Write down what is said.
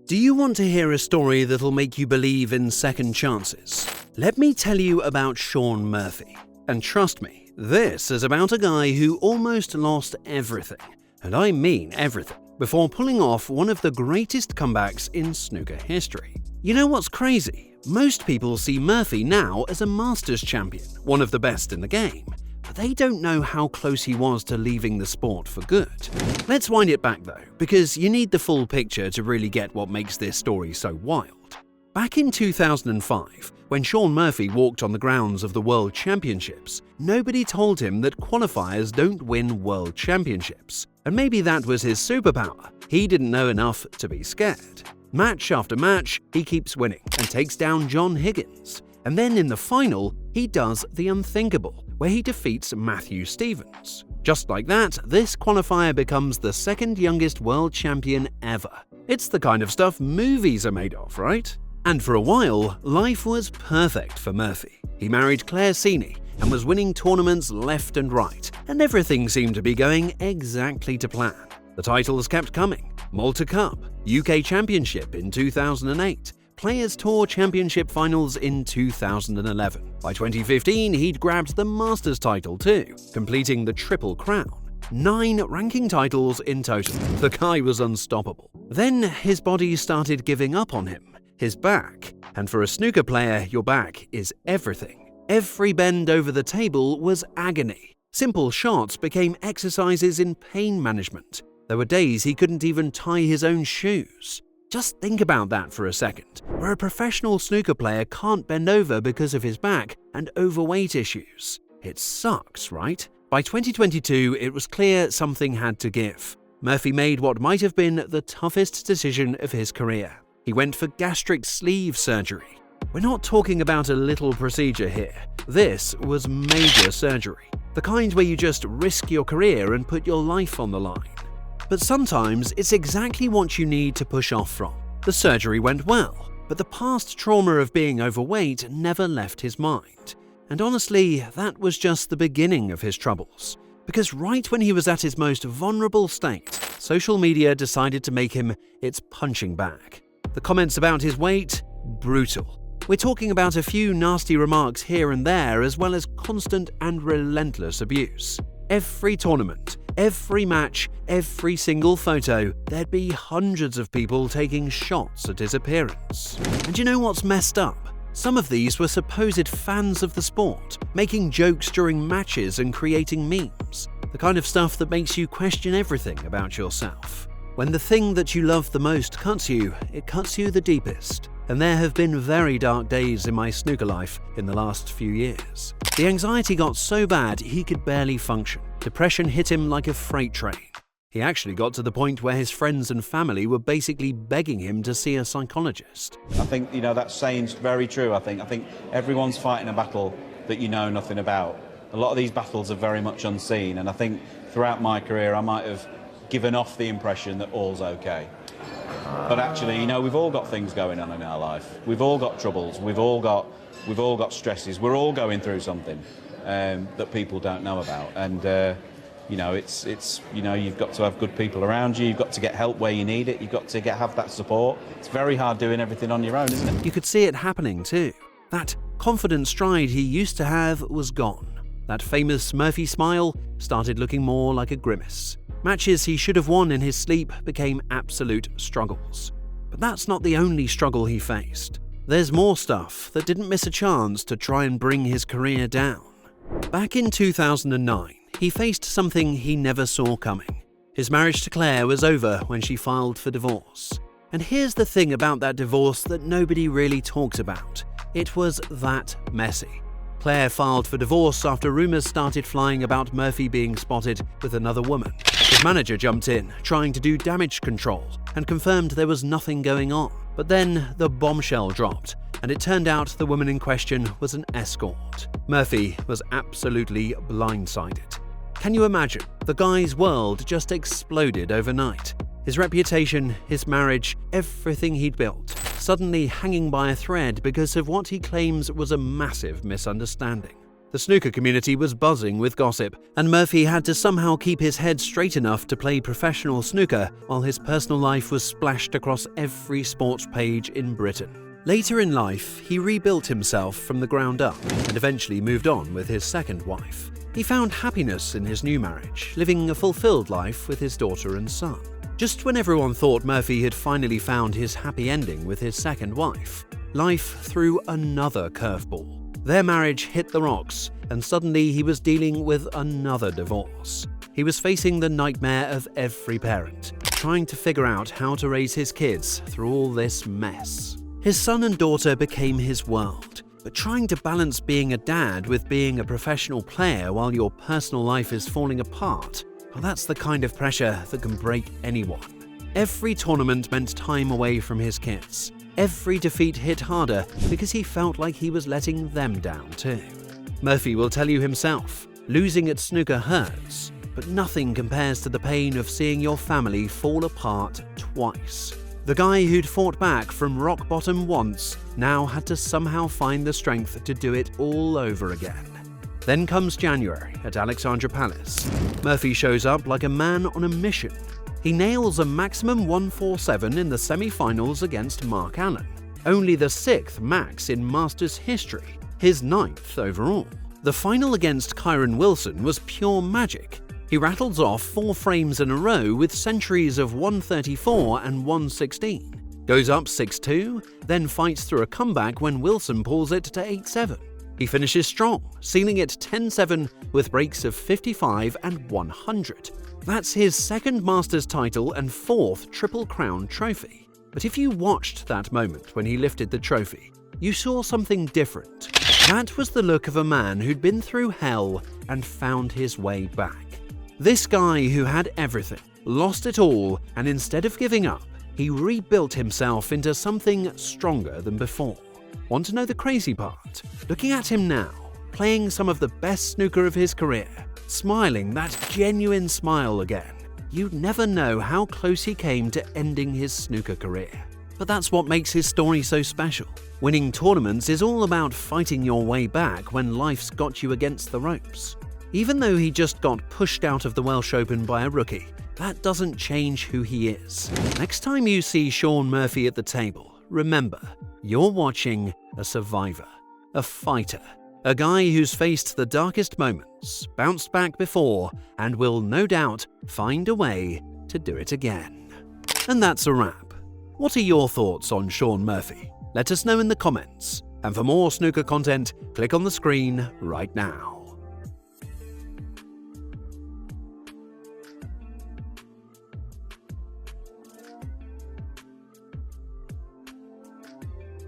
Do you want to hear a story that'll make you believe in second chances? Let me tell you about Shaun Murphy. And trust me, this is about a guy who almost lost everything, and I mean everything, before pulling off one of the greatest comebacks in snooker history. You know what's crazy? Most people see Murphy now as a Masters champion, one of the best in the game, but they don't know how close he was to leaving the sport for good. Let's wind it back though, because you need the full picture to really get what makes this story so wild. Back in 2005, when Shaun Murphy walked on the grounds of the World Championships, nobody told him that qualifiers don't win World Championships. And maybe that was his superpower. He didn't know enough to be scared. Match after match, he keeps winning and takes down John Higgins. And then in the final, he does the unthinkable, where he defeats Matthew Stevens. Just like that, this qualifier becomes the second youngest world champion ever. It's the kind of stuff movies are made of, right? And for a while, life was perfect for Murphy. He married Claire Seeney and was winning tournaments left and right, and everything seemed to be going exactly to plan. The titles kept coming: Malta Cup, UK Championship in 2008, Players Tour Championship Finals in 2011. By 2015, he'd grabbed the Masters title too, completing the Triple Crown. 9 ranking titles in total. The guy was unstoppable. Then his body started giving up on him. His back. And for a snooker player, your back is everything. Every bend over the table was agony. Simple shots became exercises in pain management. There were days he couldn't even tie his own shoes. Just think about that for a second, where a professional snooker player can't bend over because of his back and overweight issues. It sucks, right? By 2022, it was clear something had to give. Murphy made what might have been the toughest decision of his career. He went for gastric sleeve surgery. We're not talking about a little procedure here. This was major surgery, the kind where you just risk your career and put your life on the line. But sometimes it's exactly what you need to push off from. The surgery went well, but the past trauma of being overweight never left his mind. And honestly, that was just the beginning of his troubles. Because right when he was at his most vulnerable state, social media decided to make him its punching bag. The comments about his weight? Brutal. We're talking about a few nasty remarks here and there, as well as constant and relentless abuse. Every tournament, every match, every single photo, there'd be hundreds of people taking shots at his appearance. And you know what's messed up? Some of these were supposed fans of the sport, making jokes during matches and creating memes. The kind of stuff that makes you question everything about yourself. When the thing that you love the most cuts you, it cuts you the deepest. And there have been very dark days in my snooker life in the last few years. The anxiety got so bad he could barely function. Depression hit him like a freight train. He actually got to the point where his friends and family were basically begging him to see a psychologist. I think, that saying's very true. I think everyone's fighting a battle that you know nothing about. A lot of these battles are very much unseen, and I think throughout my career I might have given off the impression that all's okay. But actually, we've all got things going on in our life. We've all got troubles. We've all got stresses. We're all going through something that people don't know about. And you've got to have good people around you. You've got to get help where you need it. You've got to have that support. It's very hard doing everything on your own, isn't it? You could see it happening too. That confident stride he used to have was gone. That famous Murphy smile started looking more like a grimace. Matches he should have won in his sleep became absolute struggles. But that's not the only struggle he faced. There's more stuff that didn't miss a chance to try and bring his career down. Back in 2009, he faced something he never saw coming. His marriage to Claire was over when she filed for divorce. And here's the thing about that divorce that nobody really talks about. It was that messy. Claire filed for divorce after rumors started flying about Murphy being spotted with another woman. His manager jumped in, trying to do damage control, and confirmed there was nothing going on. But then the bombshell dropped, and it turned out the woman in question was an escort. Murphy was absolutely blindsided. Can you imagine? The guy's world just exploded overnight. His reputation, his marriage, everything he'd built, suddenly hanging by a thread because of what he claims was a massive misunderstanding. The snooker community was buzzing with gossip, and Murphy had to somehow keep his head straight enough to play professional snooker while his personal life was splashed across every sports page in Britain. Later in life, he rebuilt himself from the ground up and eventually moved on with his second wife. He found happiness in his new marriage, living a fulfilled life with his daughter and son. Just when everyone thought Murphy had finally found his happy ending with his second wife, life threw another curveball. Their marriage hit the rocks, and suddenly he was dealing with another divorce. He was facing the nightmare of every parent, trying to figure out how to raise his kids through all this mess. His son and daughter became his world, but trying to balance being a dad with being a professional player while your personal life is falling apart, well, that's the kind of pressure that can break anyone. Every tournament meant time away from his kids. Every defeat hit harder because he felt like he was letting them down too. Murphy will tell you himself, losing at snooker hurts, but nothing compares to the pain of seeing your family fall apart twice. The guy who'd fought back from rock bottom once now had to somehow find the strength to do it all over again. Then comes January at Alexandra Palace. Murphy shows up like a man on a mission. He nails a maximum 147 in the semi-finals against Mark Allen, only the 6th max in Masters history, his 9th overall. The final against Kyron Wilson was pure magic. He rattles off 4 frames in a row with centuries of 134 and 116, goes up 6-2, then fights through a comeback when Wilson pulls it to 8-7. He finishes strong, sealing it 10-7 with breaks of 55 and 100. That's his 2nd Masters title and 4th Triple Crown trophy. But if you watched that moment when he lifted the trophy, you saw something different. That was the look of a man who'd been through hell and found his way back. This guy who had everything, lost it all, and instead of giving up, he rebuilt himself into something stronger than before. Want to know the crazy part? Looking at him now, playing some of the best snooker of his career, smiling that genuine smile again, you'd never know how close he came to ending his snooker career. But that's what makes his story so special. Winning tournaments is all about fighting your way back when life's got you against the ropes. Even though he just got pushed out of the Welsh Open by a rookie, that doesn't change who he is. Next time you see Shaun Murphy at the table, remember, you're watching a survivor, a fighter, a guy who's faced the darkest moments, bounced back before, and will no doubt find a way to do it again. And that's a wrap. What are your thoughts on Shaun Murphy? Let us know in the comments. And for more snooker content, click on the screen right now.